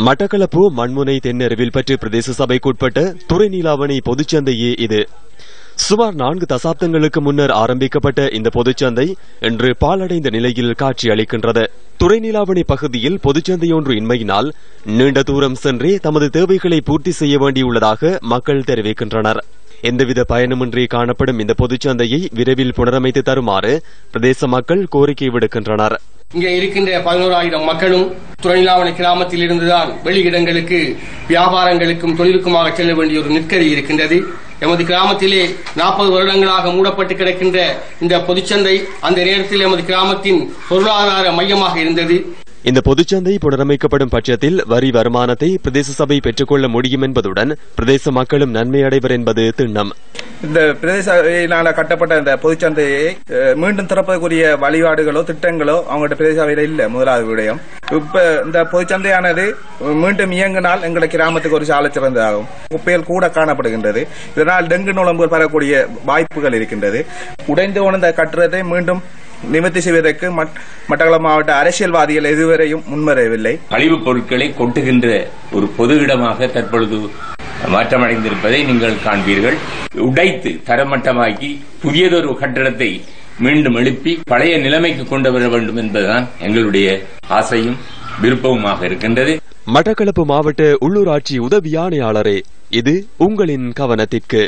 மட்டக்களப்பு மண்முனை தென்னருவில் பற்றி பிரதேச சபைக்குட்பட்ட துறைநீலாவணை பொதுச்சந்தையே இது. சுமார் 4 தசாப்தங்களுக்கு முன்னர் ஆரம்பிக்கப்பட்ட இந்த பொதுச்சந்தை இன்று பாழடைந்த நிலையில் காட்சியளிக்கின்றது. துறைநீலாவணை பகுதியில் பொதுச்சந்தையொன்று இன்மையினால் நீண்ட தூரம் சென்றே தமது தேவைகளை பூர்த்தி செய்ய வேண்டியுள்ளதாக மக்கள் தெரிவிக்கின்றனர். எந்தவித பயனுமின்றி காணப்படும் இந்த பொதுச்சந்தையை விரைவில் புனரமைத்து தருமாறு பிரதேச மக்கள் கோரிக்கை விடுக்கின்றனர். இங்கே இருக்கின்ற 11,000 மக்களும் துறைநீலாவணை கிராமத்தில் இருந்துதான் வெளியிடங்களுக்கு வியாபாரங்களுக்கும் தொழிலுக்குமாக செல்ல வேண்டிய ஒரு நெருக்கடி இருக்கின்றது. எமது கிராமத்திலே 40 வருடங்களாக மூடப்பட்டு கிடக்கின்ற இந்த பொதுச்சந்தை அந்த நேரத்தில் எமது கிராமத்தின் பொருளாதார மையமாக இருந்தது. இந்த பொதுச்சந்தை புனரமைக்கப்படும் பட்சத்தில் வரி வருமானத்தை பிரதேச சபை பெற்றுக்கொள்ள முடியும் என்பதுடன் பிரதேச மக்களும் நன்மை அடைவர் என்பது திண்ணம். இந்த பிரதேச கட்டப்பட்ட இந்த பொதுச்சந்தையை மீண்டும் திறப்பதற்குரிய வழிபாடுகளோ திட்டங்களோ அவங்களோட பிரதேச சபையில இல்ல. முதலாவது விடயம், இப்ப இந்த பொதுச்சந்தையானது மீண்டும் இயங்கினால் எங்களுடைய கிராமத்துக்கு ஒரு சாலை சிறந்ததாகும். குப்பைகள் கூட காணப்படுகின்றது. இதனால் டெங்கு நுழம்புகள் பெறக்கூடிய வாய்ப்புகள் இருக்கின்றது. உடைந்து உணர்ந்த கட்டுறதை மீண்டும் நிவர்த்தி செய்வதற்கு மட்டக்களப்பு மாவட்ட அரசியல்வாதிகள் இதுவரையும் முன்வரவில்லை. கழிவுப் பொருட்களை கொட்டுகின்ற ஒரு பொது இடமாக தற்பொழுது மாற்றமடைந்திருப்பதை நீங்கள் காண்பீர்கள். உடைத்து தரமட்டமாக்கி புதியதொரு கட்டடத்தை மீண்டும் எழுப்பி பழைய நிலைமைக்கு கொண்டு வர வேண்டும் என்பதுதான் எங்களுடைய ஆசையும் விருப்பமுமாக இருக்கின்றது. மட்டக்களப்பு மாவட்ட உள்ளூராட்சி உதவி ஆணையாளரே, இது உங்களின் கவனத்திற்கு.